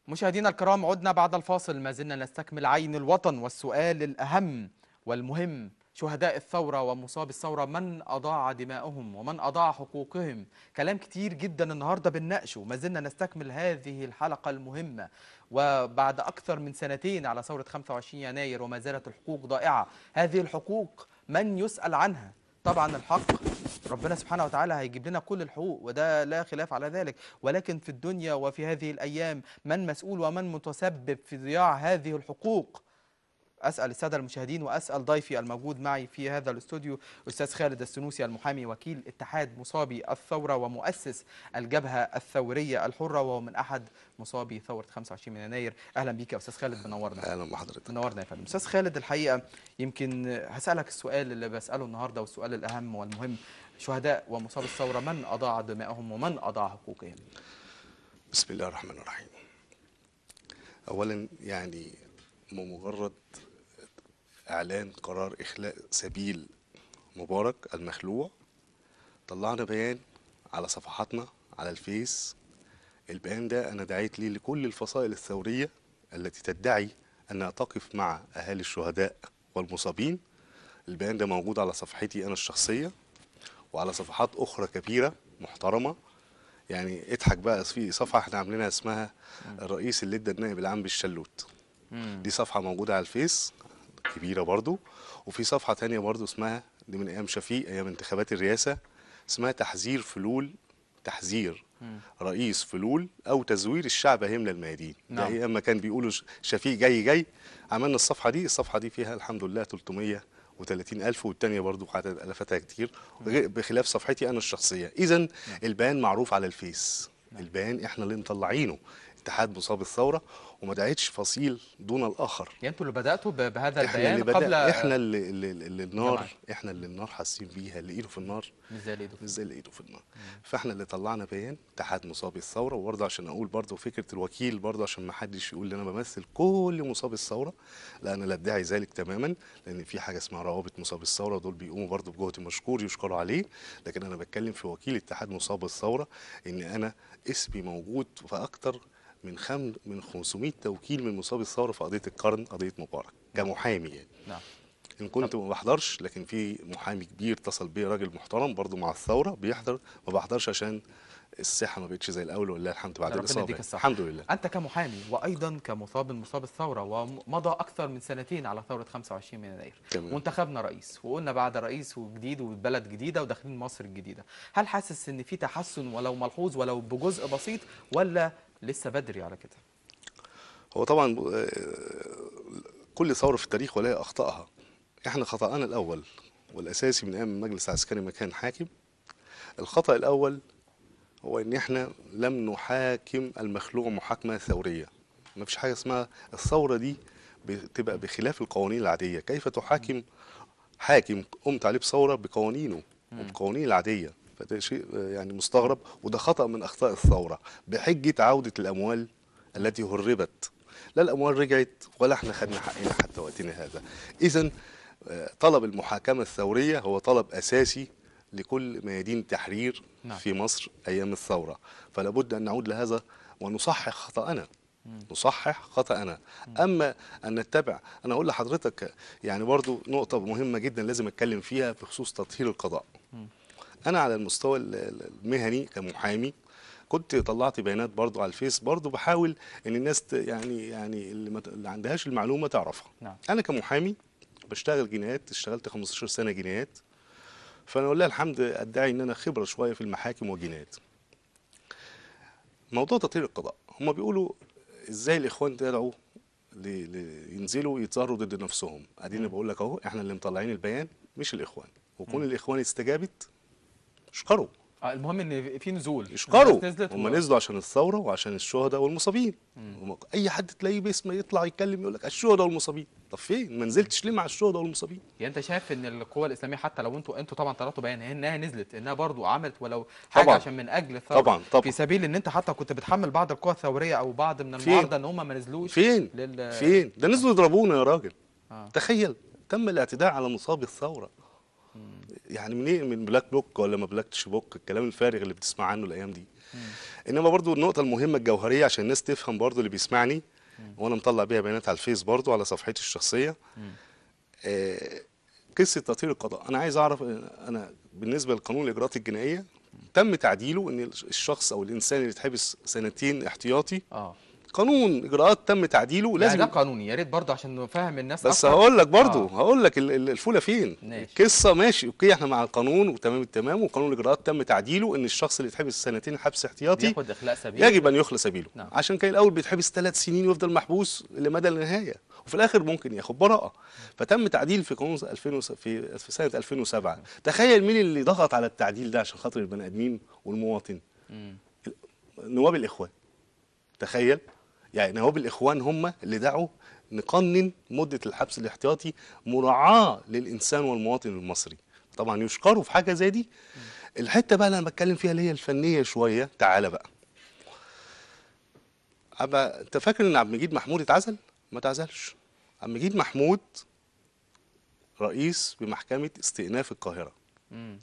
مشاهدينا الكرام، عدنا بعد الفاصل. ما زلنا نستكمل عين الوطن والسؤال الأهم والمهم: شهداء الثورة ومصاب الثورة، من أضاع دماءهم ومن أضاع حقوقهم؟ كلام كتير جدا النهاردة بنناقشه. ما زلنا نستكمل هذه الحلقة المهمة، وبعد أكثر من سنتين على ثورة 25 يناير وما زالت الحقوق ضائعة. هذه الحقوق من يسأل عنها؟ طبعا الحق ربنا سبحانه وتعالى هيجيب لنا كل الحقوق، وده لا خلاف على ذلك، ولكن في الدنيا وفي هذه الأيام من مسؤول ومن متسبب في ضياع هذه الحقوق؟ أسأل السادة المشاهدين وأسأل ضيفي الموجود معي في هذا الاستوديو، أستاذ خالد السنوسي، المحامي وكيل اتحاد مصابي الثورة ومؤسس الجبهة الثورية الحرة، وهو من أحد مصابي ثورة 25 يناير. أهلا بيك يا أستاذ خالد، منورنا. اهلا بحضرتك. منورنا يا فندم. أستاذ خالد، الحقيقة يمكن هسألك السؤال اللي بسأله النهاردة والسؤال الأهم والمهم: شهداء ومصاب الثورة، من أضاع دماءهم ومن أضاع حقوقهم؟ بسم الله الرحمن الرحيم. اولا بمجرد اعلان قرار اخلاء سبيل مبارك المخلوع، طلعنا بيان على صفحاتنا على الفيس. البيان ده انا دعيت ليه لكل الفصائل الثورية التي تدعي انها تقف مع اهالي الشهداء والمصابين. البيان ده موجود على صفحتي انا الشخصية وعلى صفحات اخرى كبيرة محترمة. يعني اضحك بقى، في صفحة احنا عاملينها اسمها الرئيس اللي ادى النائب العام بالشلوت. دي صفحة موجودة على الفيس كبيرة برضو. وفي صفحة تانية برضو اسمها، دي من ايام شفيق، ايام انتخابات الرئاسة، اسمها تحذير فلول، تحذير رئيس فلول او تزوير الشعب هيملى الميادين. ده ايام ما كان بيقولوا شفيق جاي. عملنا الصفحة دي فيها الحمد لله 330,000، والتانية برضو عدد ألفاتها كتير، بخلاف صفحتي أنا الشخصية. إذن البيان معروف على الفيس. البيان إحنا اللي مطلعينه، اتحاد مصاب الثورة، وما دعيتش فصيل دون الآخر. يعني أنتوا اللي بدأتوا بهذا إحنا البيان اللي قبل إحنا اللي النار، جماعة. إحنا اللي النار حاسين بيها. اللي إيده في النار مش زي اللي مش زي اللي إيده في النار. فإحنا اللي طلعنا بيان اتحاد مصابي الثورة. وبرضه عشان أقول برضه فكرة الوكيل، برضه عشان ما حدش يقول إن أنا بمثل كل مصابي الثورة، لا، أنا لا أدعي ذلك تماما، لأن في حاجة اسمها روابط مصابي الثورة، دول بيقوموا برضه بجهد مشكور يشكروا عليه. لكن أنا بتكلم في وكيل اتحاد مصابي الثورة، إن أنا اسمي موجود في أكتر من 500 توكيل من مصابي الثورة في قضية القرن، قضية مبارك، كمحامي يعني. نعم. ان كنت ما بحضرش، لكن في محامي كبير اتصل بيا، راجل محترم برضو مع الثوره، بيحضر. ما بحضرش عشان الصحه ما بقتش زي الاول، ولله الحمد، بعد ربنا الاصابه يديك الصحة. الحمد لله. أنت كمحامي وأيضا مصاب الثورة، ومضى أكثر من سنتين على ثورة 25 يناير، تمام. وانتخبنا رئيس، وقلنا بعد رئيس وجديد وبلد جديدة وداخلين مصر الجديدة. هل حاسس إن في تحسن ولو ملحوظ ولو بجزء بسيط، ولا لسه بدري على كده؟ هو طبعا كل ثوره في التاريخ ولها اخطائها. احنا خطأنا الاول والاساسي من ايام المجلس العسكري ما كان حاكم. الخطأ الاول هو ان احنا لم نحاكم المخلوع محاكمه ثوريه. ما فيش حاجه اسمها الثوره دي بتبقى بخلاف القوانين العاديه. كيف تحاكم حاكم قمت عليه بثوره بقوانينه وبقوانين العاديه؟ فده شيء يعني مستغرب، وده خطأ من اخطاء الثوره، بحجه عوده الاموال التي هربت. لا الاموال رجعت ولا احنا خدنا حقنا حتى وقتنا هذا. اذا طلب المحاكمه الثوريه هو طلب اساسي لكل ميادين التحرير في مصر ايام الثوره. فلا بد ان نعود لهذا ونصحح خطأنا. نصحح خطأنا. أما أن نتبع، أنا أقول لحضرتك يعني برضو نقطة مهمة جدا لازم أتكلم فيها بخصوص تطهير القضاء. أنا على المستوى المهني كمحامي كنت طلعت بيانات برضو على الفيس، برضو بحاول ان الناس يعني اللي عندهاش المعلومة تعرفها. نعم. انا كمحامي بشتغل جنايات، اشتغلت 15 سنة جنايات، فانا اقول لها الحمد ادعي ان انا خبرة شوية في المحاكم والجنايات. موضوع تطهير القضاء، هم بيقولوا ازاي الاخوان تدعوا ينزلوا يتظاهروا ضد نفسهم. اديني بقول لك اهو، احنا اللي مطلعين البيان مش الاخوان، وكون الاخوان استجابت اشكروا. المهم ان في نزول، اشكروا. نزلت هم نزلوا عشان الثوره وعشان الشهداء والمصابين. اي حد تلاقيه باسم يطلع يتكلم يقول لك الشهداء والمصابين. طب فين؟ ما نزلتش ليه مع الشهداء والمصابين؟ يعني انت شايف ان القوى الاسلاميه، حتى لو انتوا طبعا طلعتوا بيان انها نزلت، انها برضو عملت ولو حاجه طبعًا عشان من اجل الثوره، طبعا في سبيل ان انت حتى كنت بتحمل بعض القوى الثوريه او بعض من المعارضه ان هم ما نزلوش. فين؟ فين؟ ده نزلوا يضربونا يا راجل. تخيل، تم الاعتداء على مصابي الثوره. يعني منين؟ من بلاك بوك ولا ما بلاكش بوك، الكلام الفارغ اللي بتسمع عنه الايام دي. انما برضو النقطه المهمه الجوهريه عشان الناس تفهم برضو اللي بيسمعني، وانا مطلع بيها بيانات على الفيس برضو على صفحتي الشخصيه. آه، قصه تطهير القضاء، انا عايز اعرف، انا بالنسبه لقانون الاجراءات الجنائيه تم تعديله ان الشخص او الانسان اللي يتحبس سنتين احتياطي. اه قانون اجراءات تم تعديله يعني ده لازم. قانوني، يا ريت برضه عشان نفهم الناس بس اكتر. هقول لك برضو، اه هقول لك الفوله فين ماشي. القصه. ماشي اوكي، احنا مع القانون وتمام التمام، وقانون الاجراءات تم تعديله ان الشخص اللي يتحبس سنتين حبس احتياطي بياخد اخلاء سبيل. يجب ان يخلى سبيله. نعم. عشان كان الاول بيتحبس 3 سنين ويفضل محبوس لمدى النهايه، وفي الاخر ممكن ياخد براءه. فتم تعديل في قانون 2000 في سنه 2007. تخيل مين اللي ضغط على التعديل ده عشان خاطر البني ادمين والمواطن؟ مم. نواب الاخوان. تخيل، يعني نواب الاخوان هم اللي دعوا نقنن مده الحبس الاحتياطي مراعاه للانسان والمواطن المصري. طبعا يشكروا في حاجه زي دي. الحته بقى اللي انا بتكلم فيها اللي هي الفنيه شويه، تعالى بقى. انت فاكر ان عبد المجيد محمود اتعزل؟ ما اتعزلش. عبد المجيد محمود رئيس بمحكمه استئناف القاهره. مم.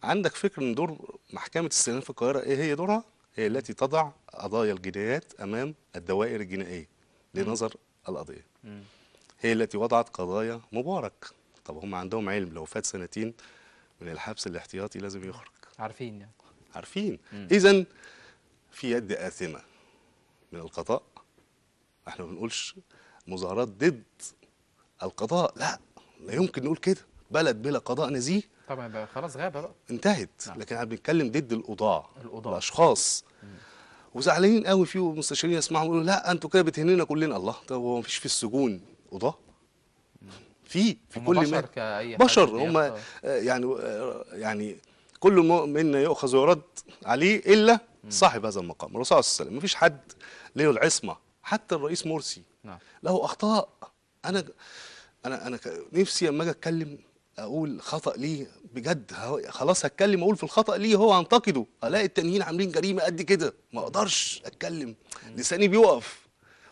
عندك فكر ان دور محكمه استئناف القاهره ايه هي دورها؟ هي التي تضع قضايا الجنايات امام الدوائر الجنائيه لنظر القضيه. مم. هي التي وضعت قضايا مبارك. طب هم عندهم علم لو فات سنتين من الحبس الاحتياطي لازم يخرج. عارفين يعني. عارفين. مم. اذا في يد آثمة من القضاء. احنا ما بنقولش مظاهرات ضد القضاء، لا، لا يمكن نقول كده. بلد بلا قضاء نزيه طبعا بقى خلاص غابه بقى. انتهت. نعم. لكن احنا بنتكلم ضد القضاة، القضاة. الاشخاص. وزعلانين قوي في مستشارين يسمعوا يقولوا لا انتوا كده بتهنينا كلنا. الله، طب هو مفيش في السجون قضاة؟ في هم كل بشر ما كأي حد بشر هم. بيخطئ. يعني كل منا يؤخذ ويرد عليه الا صاحب هذا المقام الرسول صلى الله عليه وسلم. مفيش حد له العصمه، حتى الرئيس مرسي نعم. له اخطاء. انا نفسي اما اجي اتكلم اقول خطا ليه بجد، خلاص هتكلم اقول في الخطا ليه هو انتقده، الاقي التانيين عاملين جريمه قد كده ما اقدرش اتكلم، لساني بيقف.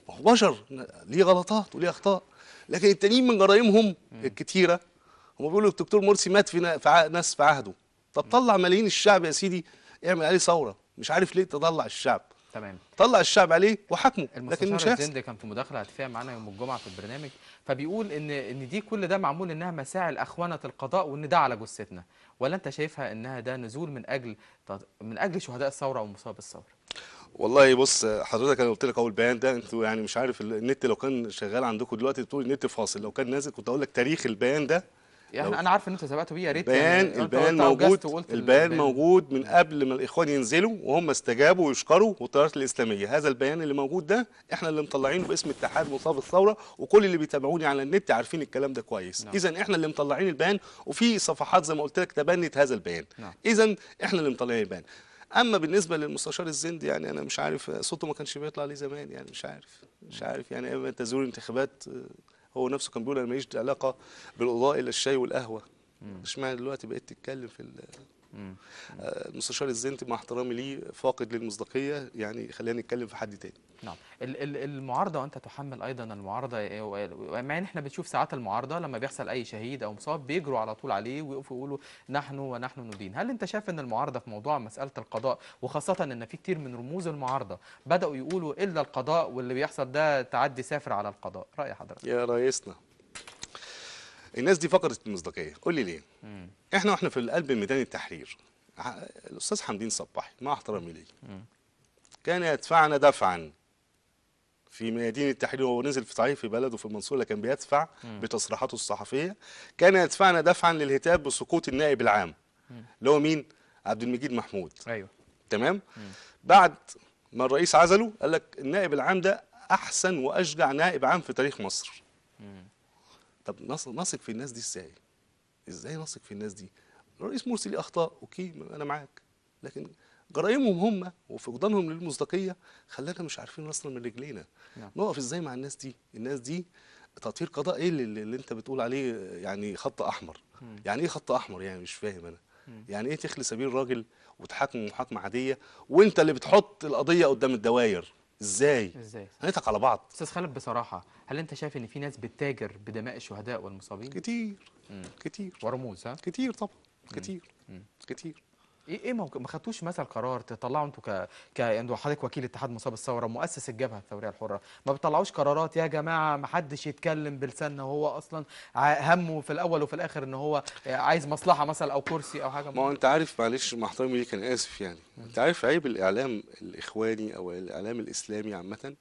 ما هو بشر ليه غلطات وليه اخطاء، لكن التانيين من جرائمهم الكتيره هم بيقولوا الدكتور مرسي مات في ناس في عهده. طب طلع ملايين الشعب يا سيدي، اعمل عليه ثوره. مش عارف ليه تطلع الشعب، تمام. طلع الشعب عليه وحاكمه، لكن المستشار مش هيحصل. الزند كان في مداخله هاتفيه معانا يوم الجمعه في البرنامج، فبيقول ان دي كل ده معمول انها مساعي لاخوانه القضاء وان ده على جثتنا، ولا انت شايفها انها ده نزول من اجل شهداء الثوره ومصاب الثوره؟ والله بص حضرتك، انا قلت لك اهو البيان ده، انتوا يعني مش عارف النت لو كان شغال عندكم دلوقتي بتقول النت فاصل، لو كان نازل كنت اقول لك تاريخ البيان ده. لو يعني انا عارف ان انتوا سبقتوا بيه، يا ريت البيان يعني انت البيان اوجزت موجود، وقلت البيان موجود من قبل ما الاخوان ينزلوا وهم استجابوا ويشكروا والتيارات الاسلاميه. هذا البيان اللي موجود ده احنا اللي مطلعينه باسم اتحاد مصاب الثوره، وكل اللي بيتابعوني على النت عارفين الكلام ده كويس. نعم. اذا احنا اللي مطلعين البيان، وفي صفحات زي ما قلت لك تبنت هذا البيان. نعم. اذا احنا اللي مطلعين البيان. اما بالنسبه للمستشار الزند، يعني انا مش عارف صوته ما كانش بيطلع ليه زمان، يعني مش عارف يعني اما تزور الانتخابات هو نفسه كان بيقول انا ماليش علاقه بالقضاء الا الشاي والقهوه. اشمعنى دلوقتي بقيت تتكلم في المستشار الزند مع احترامي ليه فاقد للمصداقيه، يعني خلينا نتكلم في حد تاني. نعم. المعارضه، وانت تحمل ايضا المعارضه، مع ان احنا بنشوف ساعات المعارضه لما بيحصل اي شهيد او مصاب بيجروا على طول عليه ويقفوا يقولوا نحن ونحن ندين. هل انت شايف ان المعارضه في موضوع مساله القضاء، وخاصه ان في كتير من رموز المعارضه بداوا يقولوا الا القضاء واللي بيحصل ده تعدي سافر على القضاء، راي حضرتك؟ يا ريسنا، الناس دي فقدت المصداقيه. قول لي ليه؟ واحنا في قلب ميدان التحرير، الاستاذ حمدين صباحي مع احترامي ليه كان يدفعنا دفعا في ميادين التحرير، وهو نزل في صحيح في بلده في المنصوره كان بيدفع بتصريحاته الصحفيه، كان يدفعنا دفعا للهتاف بسقوط النائب العام اللي هو مين؟ عبد المجيد محمود. ايوه تمام. بعد ما الرئيس عزله قال لك النائب العام ده احسن واشجع نائب عام في تاريخ مصر. طب نثق في الناس دي ازاي؟ ازاي نثق في الناس دي؟ الرئيس مرسي ليه اخطاء، اوكي انا معاك، لكن جرائمهم هم وفقدانهم للمصداقيه خلانا مش عارفين راسنا من رجلينا. نعم. نقف ازاي مع الناس دي؟ الناس دي تطهير قضاء ايه اللي انت بتقول عليه يعني خط احمر؟ يعني ايه خط احمر؟ يعني مش فاهم انا. يعني ايه تخلي سبيل راجل وتحاكمه محاكمه عاديه وانت اللي بتحط القضيه قدام الدوائر؟ ازاي؟ هنضحك على بعض. استاذ خالد بصراحه، هل انت شايف ان في ناس بتتاجر بدماء الشهداء والمصابين؟ كتير كتير ورموز، ها؟ كتير طبعا، كتير كتير. ايه ما خدتوش مثلا قرار تطلعوا انتوا انتوا حضرتك وكيل اتحاد مصاب الثوره مؤسس الجبهه الثوريه الحره، ما بتطلعوش قرارات يا جماعه ما حدش يتكلم بلساننا وهو اصلا همه في الاول وفي الاخر ان هو عايز مصلحه مثلا او كرسي او حاجه ما هو انت عارف، معلش مع احترامي ليك انا اسف يعني، انت عارف عيب الاعلام الاخواني او الاعلام الاسلامي عامه،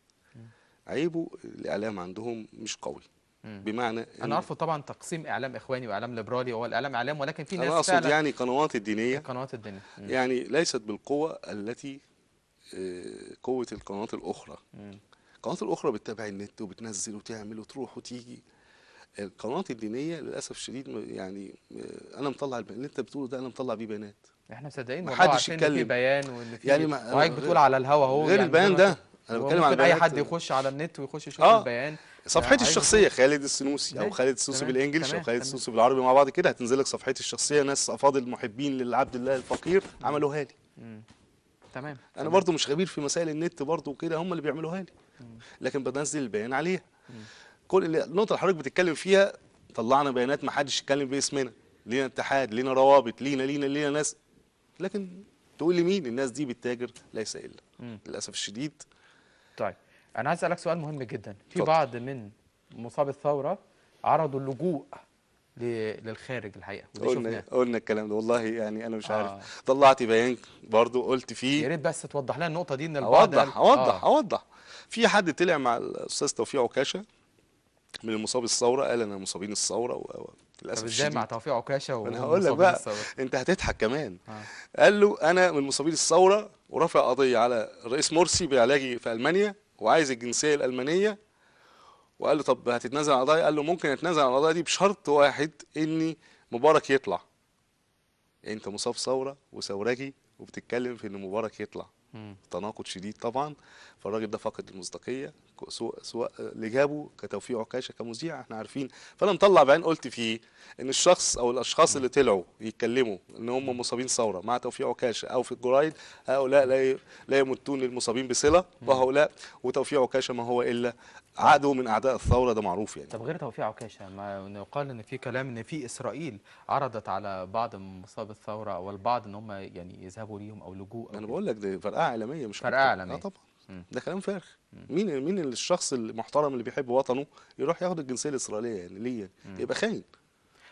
عيبه الاعلام عندهم مش قوي. بمعنى انا ان عارفه طبعا تقسيم اعلام اخواني واعلام ليبرالي، هو الاعلام اعلام ولكن في انا ناس اقصد فعلا يعني قنوات الدينيه قنوات الدنيا. يعني ليست بالقوه التي قوه القنوات الاخرى. القنوات الاخرى بتتابع النت وبتنزل وتعمل وتروح وتيجي. القنوات الدينيه للاسف الشديد يعني انا مطلع اللي انت بتقوله ده، انا مطلع بيه بيانات. احنا مصدقين ما والله، حدش عارفين ان في يتكلم بيان وان يعني، في، ما وحضرتك بتقول على الهوا اهو غير يعني من غير البيان ما ده، انا بتكلم عن وممكن اي بيانات. حد يخش على النت ويخش يشوف اه البيان. صفحتي حضرتك الشخصيه بتقول خالد السنوسي او ماشي، خالد السنوسي تمام بالانجلش او تمام خالد تمام. السنوسي بالعربي مع بعض كده، هتنزل لك صفحتي الشخصيه، ناس افاضل محبين للعبد الله الفقير عملوها لي. تمام انا تمام. برضو مش خبير في مسائل النت برضو وكده، هم اللي بيعملوها لي، لكن بنزل البيان عليها. كل النقطه اللي حضرتك بتتكلم فيها، طلعنا بيانات ما حدش يتكلم باسمنا، لينا اتحاد، لينا روابط، لينا ناس، لكن تقول لي مين الناس دي بتتاجر؟ ليس الا للاسف الشديد. طيب انا عايز اسالك سؤال مهم جدا. في اتفضل. بعض من مصاب الثوره عرضوا اللجوء للخارج الحقيقه، ودي قلنا شفناه. قلنا الكلام ده والله، يعني انا مش عارف، اه طلعت بيان برضو قلت يا فيه. ريت بس توضح لنا النقطه دي، ان البعض قال اوضح. في حد طلع مع الاستاذ توفيق عكاشه من المصاب الثوره، قال انا مصابين الثوره طب للاسف ازاي مع الشديد. توفيق عكاشه انا هقول لك ومصابين بقى، الثوره؟ انت هتضحك كمان. اه قال له انا من مصابين الثوره ورافع قضيه على الرئيس مرسي بعلاجي في المانيا وعايز الجنسيه الالمانيه. وقال له طب هتتنازل عن القضيه؟ قال له ممكن اتنازل عن القضيه دي بشرط واحد، اني مبارك يطلع. انت مصاب ثوره وثورجي وبتتكلم في ان مبارك يطلع، تناقض شديد طبعا. فالراجل ده فقد المصداقيه، سواء اللي جابه كتوفيق عكاشه كمذيع احنا عارفين. فانا مطلع بيان قلت فيه ان الشخص او الاشخاص اللي طلعوا يتكلموا ان هم مصابين ثوره مع توفيق عكاشه او في الجرايد، هؤلاء لا يمتون للمصابين بصله، وهؤلاء وتوفيق عكاشه ما هو الا طيب. عدو من اعداء الثوره، ده معروف يعني. طب غير توفيق عكاشه، ما يقال ان في كلام ان في اسرائيل عرضت على بعض من مصاب الثوره او البعض ان هم يعني يذهبوا ليهم او لجوء او انا كده. بقول لك دي فرقعه اعلاميه مش فرقه اكتر. اه عالميه. طبعا، ده كلام فارغ. مين الشخص المحترم اللي بيحب وطنه يروح ياخد الجنسيه الاسرائيليه؟ يعني ليه يعني؟ يبقى خاين.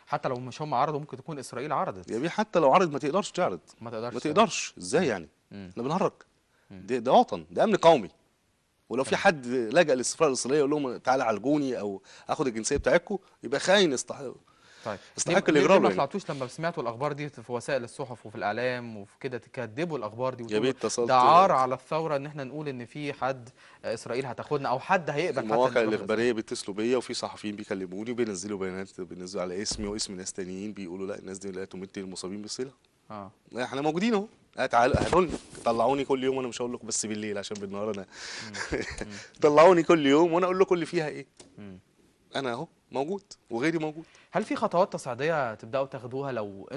حتى لو مش هم عرضوا ممكن تكون اسرائيل عرضت. يا بيه حتى لو عرض ما تقدرش تعرض، ما تقدرش ما تعرض. تقدرش ازاي يعني؟ مم. احنا بنهرج. ده وطن، ده امن قومي. ولو في تمام. حد لجأ للسفاره الاسرائيليه يقول لهم تعالى عالجوني او اخد الجنسيه بتاعتكم، يبقى خاين طيب يستحق ليه الاجرام ما يعني. طلعتوش لما سمعتوا الاخبار دي في وسائل الصحف وفي الاعلام وفي كده تكذبوا الاخبار دي يا بيه وتقولوا ده اتصلت، عار على الثوره ان احنا نقول ان في حد اسرائيل هتاخدنا او حد هيقبل حتى انه المواقع يروح لاسرائيل؟ الاخباريه بيتصلوا بيا وفي صحفيين بيكلموني وبينزلوا بيانات، بينزلوا على اسمي واسم ناس تانيين بيقولوا لا الناس دي لا تمت للمصابين بالصله. اه احنا موجودين اهو. تعالوا هاتوا لنا، طلعوني كل يوم، وانا مش هقول لكم بس بالليل عشان بالنهار انا طلعوني كل يوم وانا اقول لكم اللي فيها ايه. انا اهو موجود وغيري موجود. هل في خطوات تصعيديه تبداوا تاخدوها لو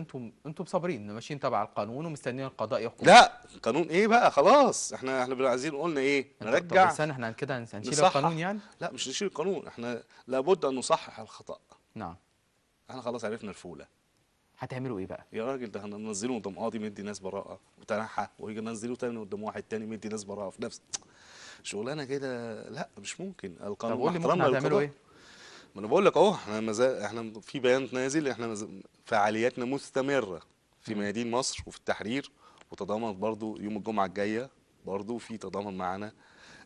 انتم صابرين ماشيين تبع القانون ومستنيين القضاء يحكم؟ لا قانون ايه بقى، خلاص احنا عايزين قلنا ايه، طب نرجع استنى، احنا كده هنشيل القانون نصحح. يعني؟ لا مش نشيل القانون، احنا لابد ان نصحح الخطأ. نعم. احنا خلاص عرفنا الفولة. هتعملوا ايه بقى؟ يا راجل ده هننزله قدام قاضي مدي ناس براءة وتنحى، ويجي ننزله تاني قدام واحد تاني مدي ناس براءة في نفس شغلانه كده. لا مش ممكن، طب القانون قول لي ممكن واحترامنا هتعملوا للقضاء. ايه؟ ما انا بقول لك اهو، احنا في بيان نازل، فعالياتنا مستمره في ميادين مصر وفي التحرير، وتضامن برضو يوم الجمعه الجايه برضو في تضامن معانا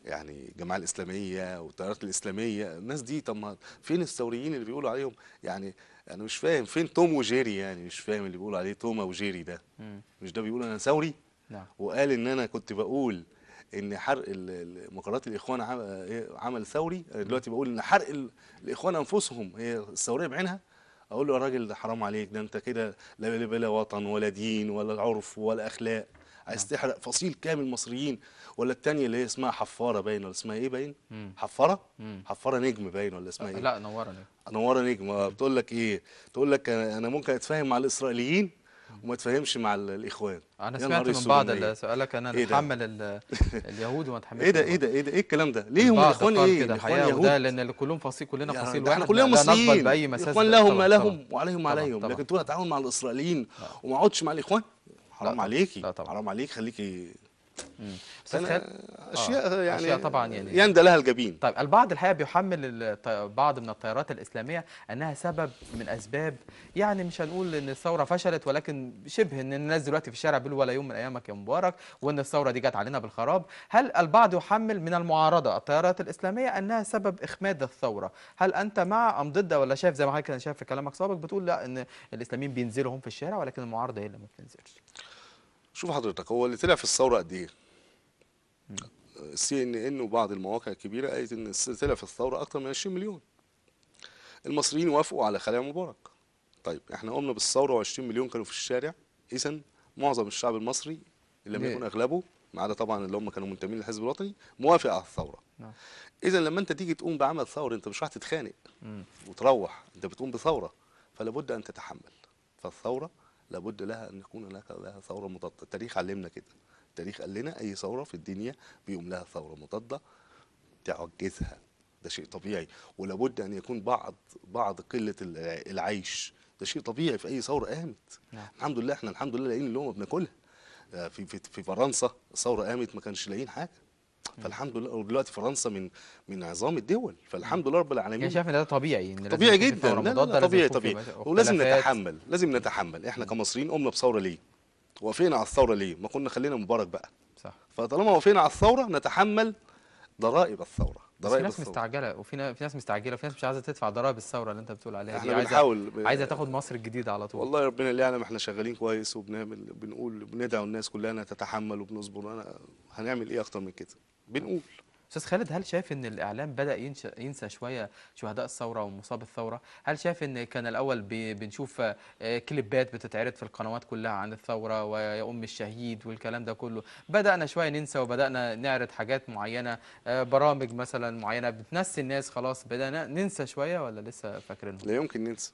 يعني الجماعه الاسلاميه والتيارات الاسلاميه. الناس دي طب ما فين الثوريين اللي بيقولوا عليهم يعني؟ انا مش فاهم فين توم وجيري يعني، مش فاهم اللي بيقولوا عليه توما وجيري ده. مش ده بيقول انا ثوري؟ نعم. وقال ان انا كنت بقول ان حرق مقرات الاخوان عمل ثوري. أنا دلوقتي بقول ان حرق الاخوان انفسهم هي الثوريه بعينها. اقول له يا راجل ده حرام عليك، ده انت كده لا وطن ولا دين ولا عرف ولا اخلاق، عايز تحرق فصيل كامل مصريين. ولا التانية اللي هي اسمها حفاره باين، ولا اسمها ايه باين؟ حفاره. حفاره نجم باين، ولا اسمها ايه؟ لا نورني. نوره نجم. بتقول لك ايه؟ تقول لك انا ممكن اتفاهم مع الاسرائيليين وما تفهمش مع الاخوان. انا يا سمعت نهار من بعض اسود اللي سألك انا ايه ده؟ اتحمل اليهود وما اتحملش ايه ده ايه ده الباطل. ايه ده ايه الكلام ده؟ ليهم البعض الاخوان قال ايه؟ كده الاخوان الحقيقه، وده يهود؟ لان كلنا يا فصيل ده احنا واحد، كلنا لا نقبل مصريين، باي مساس الاخوان لهم طبعا ما طبعا لهم وعليهم ما طبعا عليهم، طبعا لكن تقول اتعاون مع الاسرائيليين لا وما اقعدش مع الاخوان؟ لا حرام طبعا عليكي، لا طبعا. حرام عليك، خليكي. استاذ خالد. فانا اه اشياء اشياء يعني طبعا يعني. يندى لها الجبين. طيب البعض الحقيقه بيحمل بعض من التيارات الاسلاميه انها سبب من اسباب، يعني مش هنقول ان الثوره فشلت، ولكن شبه ان الناس دلوقتي في الشارع بيقولوا ولا يوم من ايامك يا مبارك، وان الثوره دي جت علينا بالخراب. هل البعض يحمل من المعارضه التيارات الاسلاميه انها سبب اخماد الثوره؟ هل انت مع ام ضد، ولا شايف زي ما حضرتك كان شايف في كلامك سابق بتقول لا ان الاسلاميين بينزلوا هم في الشارع ولكن المعارضه هي اللي ما بتنزلش؟ شوف حضرتك، هو اللي طلع في الثوره قد ايه؟ CNN وبعض المواقع الكبيره قالت ان طلع في الثوره اكتر من 20 مليون. المصريين وافقوا على خلع مبارك. طيب احنا قمنا بالثوره و20 مليون كانوا في الشارع، اذا معظم الشعب المصري ان لم ليه؟ يكن اغلبه، ما عدا طبعا اللي هم كانوا منتمين للحزب الوطني، موافق على الثوره. نعم. اذا لما انت تيجي تقوم بعمل ثوره، انت مش راح تتخانق مم. وتروح، انت بتقوم بثوره، فلا بد ان تتحمل. فالثوره لابد لها ان يكون لها ثوره مضاده. التاريخ علمنا كده، التاريخ قال لنا اي ثوره في الدنيا بيقوم لها ثوره مضاده تعجزها، ده شيء طبيعي. ولابد ان يكون بعض قله العيش، ده شيء طبيعي في اي ثوره قامت. نعم. الحمد لله، احنا الحمد لله لاقيين اللقمه بناكلها. في فرنسا الثوره قامت ما كانش لاقيين حاجه، فالحمد لله. ودلوقتي فرنسا من عظام الدول، فالحمد لله رب يعني العالمين. شايف ان ده طبيعي، ان لازم طبيعي يكون في جدا، ثوره لا لا لا، مضاده، لازم طبيعي يكون طبيعي. في ولازم اختلافات. نتحمل، لازم نتحمل. احنا كمصريين قمنا بثوره ليه؟ وافقنا على الثوره ليه؟ ما كنا خلينا مبارك بقى. صح. فطالما وافقنا على الثوره نتحمل ضرائب الثوره، بس في ضرائب ناس الثوره. مستعجله، في ناس مستعجله، في ناس مش عايزه تدفع ضرائب الثوره اللي انت بتقول عليها احنا دي، عايزه بنحاول تاخد مصر الجديده على طول. والله ربنا اللي يعلم، احنا شغالين كويس وبنعمل، بنقول، بندعو الناس كلها انها تتحمل وبنصبر. انا هنعمل ايه اكتر من كده؟ بنقول. استاذ خالد، هل شايف ان الاعلام بدا ينسى شويه شهداء الثوره ومصاب الثوره؟ هل شايف ان كان الاول بنشوف كليبات بتتعرض في القنوات كلها عن الثوره ويا ام الشهيد والكلام ده كله، بدانا شويه ننسى وبدانا نعرض حاجات معينه، برامج مثلا معينه بتنسي الناس، خلاص بدانا ننسى شويه ولا لسه فاكرينهم؟ لا يمكن ننسى،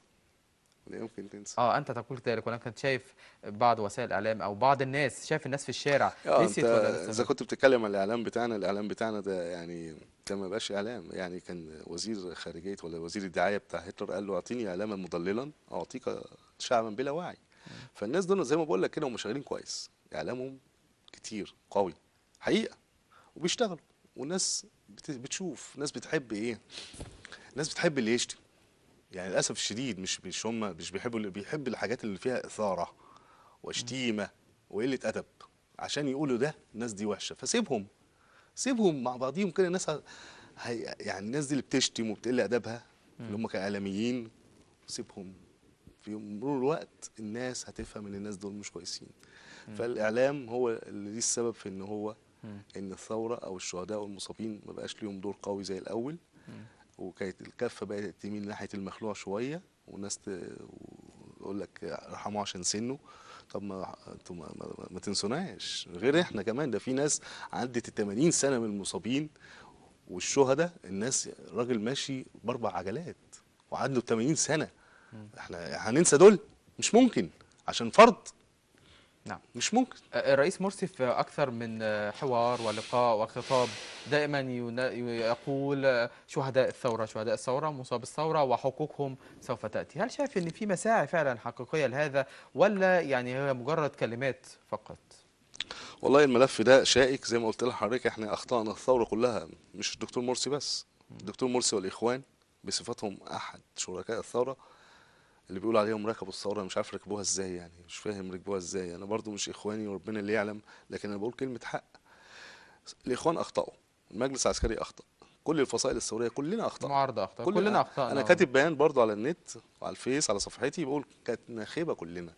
لا يمكن تنسى. انت تقول ذلك، ولكن كنت شايف بعض وسائل الاعلام او بعض الناس، شايف الناس في الشارع انت نسيت ولا لسه اذا فاكره؟ كنت بتتكلم عن الاعلام بتاعنا، الاعلام بتاعنا ده يعني ده ما بقاش اعلام. يعني كان وزير خارجيه ولا وزير الدعايه بتاع هتلر قال له اعطيني اعلاما مضللا اعطيك شعبا بلا وعي. فالناس دول زي ما بقول لك كده هم شغالين كويس، اعلامهم كتير قوي حقيقه، وبيشتغلوا. والناس بتشوف، ناس بتحب ايه؟ ناس بتحب اللي يشتم. يعني للاسف الشديد مش هم مش بيحبوا، اللي بيحب الحاجات اللي فيها اثاره وشتيمه وقله ادب، عشان يقولوا ده الناس دي وحشه. فسيبهم، سيبهم مع بعضيهم كده. الناس يعني الناس دي اللي بتشتم وبتقل ادبها، اللي هم كاعلاميين، سيبهم. في مرور الوقت الناس هتفهم ان الناس دول مش كويسين. فالاعلام هو اللي ليه السبب في ان هو ان الثوره او الشهداء والمصابين ما بقاش ليهم دور قوي زي الاول، وكانت الكفه بقت تميل ناحيه المخلوع شويه، والناس يقول لك ارحموه عشان سنه. طب ما انتوا ما تنسوناش، غير احنا كمان، ده في ناس عدت ال 80 سنه من المصابين والشهداء. الناس راجل ماشي باربع عجلات وعنده 80 سنه، احنا هننسى دول؟ مش ممكن، عشان فرض نعم. مش ممكن. الرئيس مرسي في أكثر من حوار ولقاء وخطاب دائما يقول شهداء الثورة، شهداء الثورة، مصاب الثورة وحقوقهم سوف تأتي. هل شايف أن في مساعي فعلا حقيقية لهذا، ولا يعني هي مجرد كلمات فقط؟ والله الملف ده شائك زي ما قلت لحضرتك. احنا اخطأنا الثوره كلها، مش الدكتور مرسي بس. الدكتور مرسي والاخوان بصفتهم احد شركاء الثوره، اللي بيقول عليهم ركبوا الثوره، مش عارف ركبوها ازاي، يعني مش فاهم ركبوها ازاي. انا برضو مش اخواني وربنا اللي يعلم، لكن انا بقول كلمه حق. الاخوان اخطاوا، المجلس العسكري اخطا، كل الفصائل الثوريه كلنا اخطانا. المعارضة أخطأ، كل كلنا انا أخطأنا. كاتب بيان برضو على النت وعلى الفيس على صفحتي، بقول كانت ناخبه كلنا.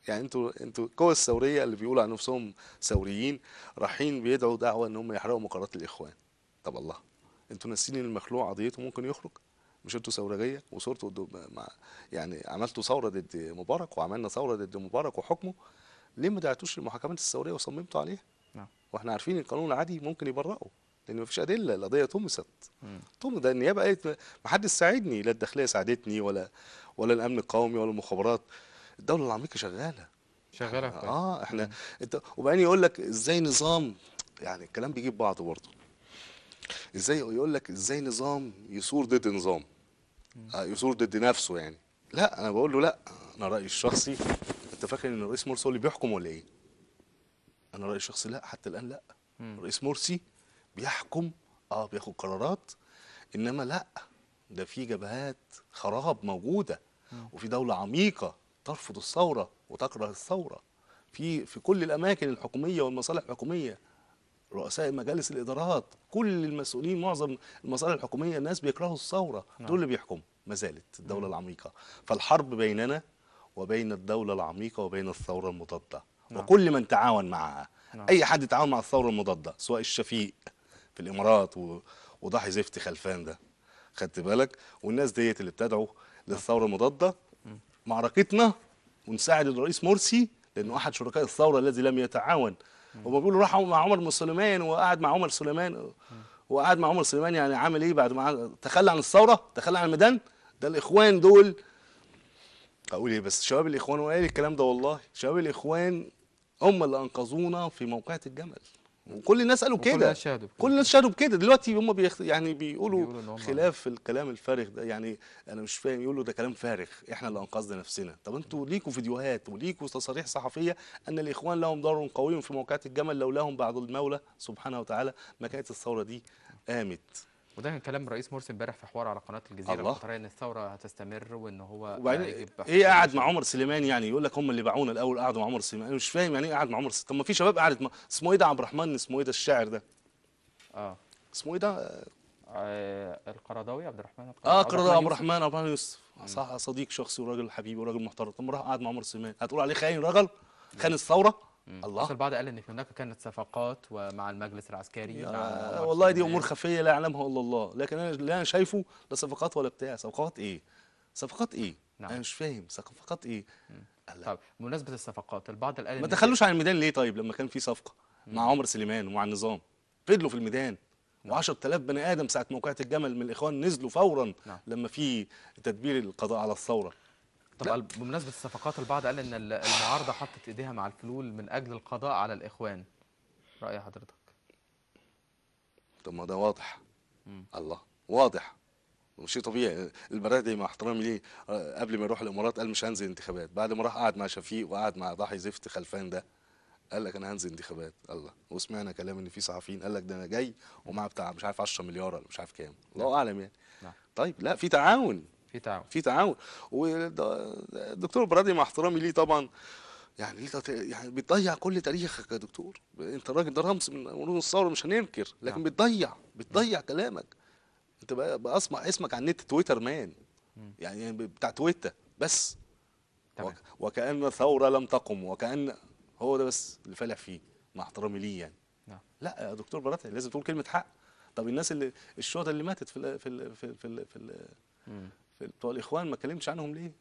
يعني انتوا القوى الثوريه اللي بيقولوا عن نفسهم ثوريين رايحين بيدعوا دعوه ان هم يحرقوا مقرات الاخوان. طب الله، انتوا ناسين ان المخلوع قضيته ممكن يخرج؟ مش انتوا ثورجيه وصورتوا مع، يعني عملتوا ثوره ضد مبارك وعملنا ثوره ضد مبارك وحكمه؟ ليه ما دعتوش للمحاكمات الثوريه وصممتوا عليها؟ نعم. واحنا عارفين القانون العادي ممكن يبرئه، لان مفيش ادله، القضيه طمست. مم. ده النيابه قالت ما حدش ساعدني، لا الداخليه ساعدتني ولا الامن القومي ولا المخابرات. الدوله العميقه شغاله. شغاله كويس. احنا انت وبعدين يقول لك ازاي نظام، يعني الكلام بيجيب بعضه برضه. ازاي يقول لك ازاي نظام يثور ضد نظام، يثور ضد نفسه يعني. لا انا بقول له لا، انا رايي الشخصي، انت فاكر ان الرئيس مرسي هو اللي بيحكم ولا ايه؟ انا رايي الشخصي لا، حتى الان لا. الرئيس مرسي بيحكم، بياخد قرارات، انما لا، ده في جبهات خراب موجوده، وفي دوله عميقه ترفض الثوره وتكره الثوره في كل الاماكن الحكوميه والمصالح الحكوميه. رؤساء مجالس الادارات، كل المسؤولين، معظم المصالح الحكوميه، الناس بيكرهوا الثوره، دول نعم. اللي بيحكموا ما زالت الدوله العميقه. فالحرب بيننا وبين الدوله العميقه وبين الثوره المضاده، نعم. وكل من تعاون معها. نعم. اي حد يتعاون مع الثوره المضاده، سواء الشفيق في الامارات وضحي زفتي خلفان ده، خدت بالك، والناس ديت اللي بتدعو للثوره المضاده. معركتنا ونساعد الرئيس مرسي لانه احد شركاء الثوره الذي لم يتعاون. هما بيقولوا راح مع عمر بن سليمان وقعد مع عمر سليمان، وقعد مع عمر سليمان يعني عامل ايه بعد ما تخلى عن الثوره، تخلى عن الميدان؟ ده الاخوان دول، اقول ايه بس، شباب الاخوان، وقال الكلام ده والله، شباب الاخوان هم اللي انقذونا في موقعة الجمل، وكل الناس قالوا وكل الناس كده، شهدوا كل بكده. الناس شهدوا بكده. دلوقتي هم يعني بيقولوا بيقولوا ان هم خلاف الكلام الفارغ ده، يعني انا مش فاهم، يقولوا ده كلام فارغ، احنا اللي انقذنا نفسنا. طب انتوا ليكوا فيديوهات وليكوا تصاريح صحفيه ان الاخوان لهم دور قوي في موقعة الجمل، لولاهم بعد المولى سبحانه وتعالى ما كانت الثوره دي قامت. وده كان كلام الرئيس مرسي امبارح في حوار على قناه الجزيره الله. القطريه ان الثوره هتستمر وان هو وبعدين هيجيب ايه حقوق قاعد مع البشر. عمر سليمان؟ يعني يقول لك هم اللي باعونا الاول، قعدوا مع عمر سليمان. انا مش فاهم يعني ايه قاعد مع عمر سليمان. طب ما في شباب قعدت مع، اسمه ايه ده، عبد الرحمن، اسمه ايه ده الشاعر ده، اه. اسمه ايه ده، القرضاوي، عبد الرحمن عبد قرر الرحمن عبد يوسف. الرحمن، عبد الرحمن يوسف، صح، صديق شخصي وراجل حبيبي وراجل محترم. طب ما راح قعد مع عمر سليمان، هتقول عليه خاين راجل؟ خان الثوره؟ الله. اصل البعض قال ان هناك كانت صفقات ومع المجلس العسكري مع عمر والله دي امور سليمان. خفيه لا يعلمها الا الله، لكن انا اللي انا شايفه لا صفقات ولا بتاع. صفقات ايه؟ صفقات ايه؟ نعم. انا مش فاهم صفقات ايه. الله. طب بمناسبه الصفقات، البعض قال ما ان تخلوش عن الميدان ليه طيب لما كان في صفقه مع مم. عمر سليمان ومع النظام؟ فضلوا في الميدان، نعم. و10000 بني ادم ساعه موقعة الجمل من الاخوان نزلوا فورا نعم. لما في تدبير القضاء على الثوره. طب لا. بمناسبه الصفقات، البعض قال ان المعارضه حطت ايديها مع الفلول من اجل القضاء على الاخوان. راي حضرتك؟ طب ما ده واضح. مم. الله، واضح، شيء طبيعي. البرادعي مع احترامي ليه، قبل ما يروح الامارات قال مش هنزل انتخابات، بعد ما راح قعد مع شفيق وقعد مع ضحي زفت خلفان ده قال لك انا هنزل انتخابات. الله. وسمعنا كلام ان في صحفيين قال لك ده انا جاي ومعاه بتاع مش عارف 10 مليار ولا مش عارف كام، نعم. الله اعلم يعني. نعم. طيب لا، في تعاون، في تعاون. في تعاون. والدكتور برادعي مع احترامي ليه طبعا، يعني ليه يعني بتضيع كل تاريخك يا دكتور، انت راجل ده رمز من رموز الثوره مش هننكر، نعم. لكن بتضيع كلامك. انت بقى اسمع اسمك على النت تويتر مان، مم. يعني بتاع تويتر بس. تمام. وكأن ثورة لم تقم، وكأن هو ده بس اللي فالح فيه، مع احترامي ليه يعني. نعم. لا يا دكتور براتي لازم تقول كلمة حق. طب الناس اللي الشهداء اللي ماتت مم. في بتوع الاخوان ما اتكلمتش عنهم ليه؟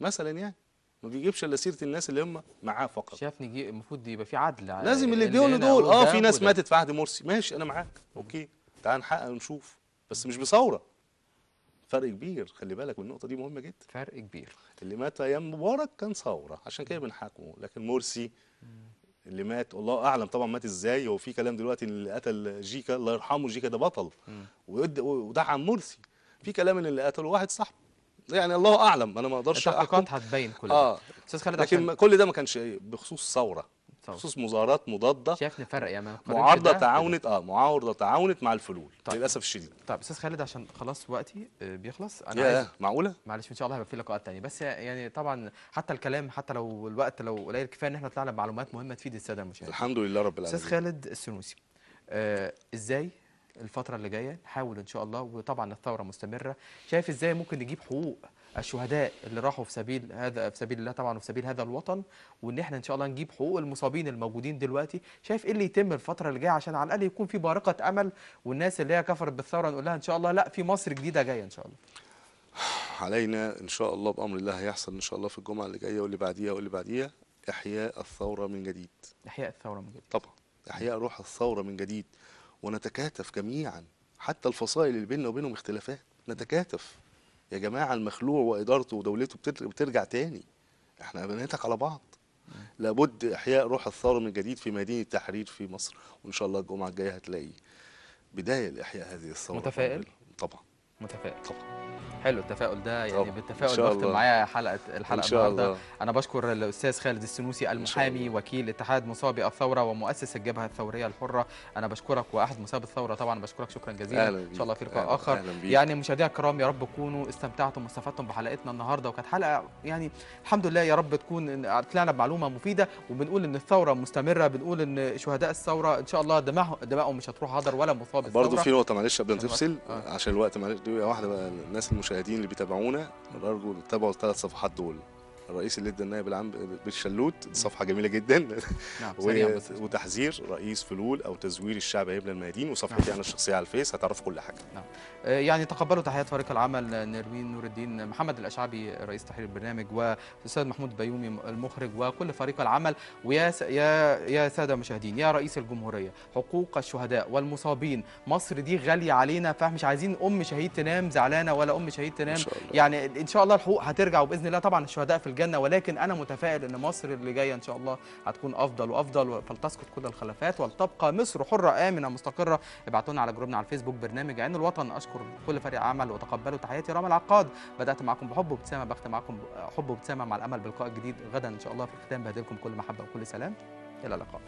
مثلا يعني ما بيجيبش الا سيرة الناس اللي هم معاه فقط. شاف نجي المفروض يبقى في عدل، لازم اللي اللي بيقولوا هنا دول، أقول ده في ناس وده. ماتت في عهد مرسي، ماشي انا معاك، اوكي، تعال نحقق ونشوف، بس مش بثورة. فرق كبير، خلي بالك من النقطة دي مهمة جدا. فرق كبير. اللي مات ايام مبارك كان ثوره، عشان كده بنحاكمه، لكن مرسي اللي مات الله اعلم طبعا مات ازاي. هو في كلام دلوقتي ان اللي قتل جيكا الله يرحمه، جيكا ده بطل مم. ودعم مرسي. في كلام ان اللي قتله واحد صاحبه، يعني الله اعلم، انا ما اقدرش احكم. التحقيقات هتبين كل ده. استاذ خالد، عشان لكن كل ده ما كانش بخصوص ثوره، ثورة. بخصوص مظاهرات مضاده، شايف نفرق يعني ما نقارنش معارضه ده بده. تعاونت، معارضه تعاونت مع الفلول. طيب. للاسف الشديد. طيب استاذ خالد، عشان خلاص وقتي بيخلص، انا عايز، يا معقوله. معلش ان شاء الله هيبقى في لقاءات تانية، بس يعني طبعا حتى الكلام، حتى لو الوقت لو قليل، كفايه ان احنا طلعنا بمعلومات مهمه تفيد الساده المشاهدين. الحمد لله رب استاذ العالمين. خالد السنوسي، ازاي الفتره اللي جايه نحاول ان شاء الله، وطبعا الثوره مستمره، شايف ازاي ممكن نجيب حقوق الشهداء اللي راحوا في سبيل هذا، في سبيل الله طبعا وفي سبيل هذا الوطن، وان احنا ان شاء الله نجيب حقوق المصابين الموجودين دلوقتي؟ شايف ايه اللي يتم الفتره اللي جايه عشان على الاقل يكون في بارقه امل، والناس اللي هي كفرت بالثوره نقول لها ان شاء الله لا، في مصر جديده جايه ان شاء الله؟ علينا ان شاء الله بامر الله هيحصل ان شاء الله في الجمعه اللي جايه واللي بعديها واللي بعديها احياء الثوره من جديد. احياء الثوره من جديد. طبعا احياء روح الثوره من جديد، ونتكاتف جميعا، حتى الفصائل اللي بيننا وبينهم اختلافات نتكاتف. يا جماعه المخلوع وادارته ودولته بترجع تاني. احنا بنتك على بعض. لابد احياء روح الثوره من جديد في مدينه التحرير في مصر، وان شاء الله الجمعه الجايه هتلاقي بدايه لاحياء هذه الثوره. متفائل؟ طبعا. متفائل. طبعا. حلو التفاؤل ده، يعني طبعا ان بالتفاؤل شاء بختم الله. معايا ان الحلقه شاء النهارده. الله. انا بشكر الاستاذ خالد السنوسي ان شاء المحامي الله. وكيل اتحاد مصابي الثوره ومؤسس الجبهه الثوريه الحره. انا بشكرك، واحد مصاب الثوره طبعا بشكرك شكرا جزيلا. اهلا ان شاء الله في بيك. لقاء اخر. اهلا بيك. يعني مشاهدينا الكرام، يا رب تكونوا استمتعتم واستفدتم بحلقتنا النهارده، وكانت حلقه يعني الحمد لله يا رب تكون طلعنا بمعلومه مفيده، وبنقول ان الثوره مستمره، بنقول ان شهداء الثوره ان شاء الله دمائهم مش هتروح هدر ولا مصاب الثوره. برضه في نقطه معلش قبل ما عشان تفصل، الوقت. عشان الوقت معلش دقيقه واحده بقى. الناس المشاهدين اللي بيتابعونا ارجو تتابعوا الثلاث صفحات دول. الرئيس اللي ادى النائب العام بالشلوت، صفحه جميله جدا. نعم سريعا بس. وتحذير رئيس فلول او تزوير الشعب هيبلى الميادين، وصفحتي انا الشخصيه على الفيس هتعرفوا كل حاجه. نعم. يعني تقبلوا تحيات فريق العمل، نروين نور الدين، محمد الاشعبي رئيس تحرير البرنامج، والاستاذ محمود بيومي المخرج، وكل فريق العمل. ويا يا ساده المشاهدين، يا رئيس الجمهوريه، حقوق الشهداء والمصابين، مصر دي غاليه علينا، فمش عايزين ام شهيد تنام زعلانه ولا ام شهيد تنام. إن شاء الله. يعني ان شاء الله الحقوق هترجع، وباذن الله طبعا الشهداء في الجنه، ولكن انا متفائل ان مصر اللي جايه ان شاء الله هتكون افضل وافضل، فلتسقط كل الخلافات ولتبقى مصر حره امنه مستقره. ابعتوا لنا على جروبنا على الفيسبوك برنامج عين الوطن. اشكر كل فريق عمل، وتقبلوا تحياتي رامي العقاد. بدات معكم بحب وابتسامه، بختم معكم حب وابتسامه، مع الامل بلقاء جديد غدا ان شاء الله. في الختام بهديلكم كل محبه وكل سلام، الى اللقاء.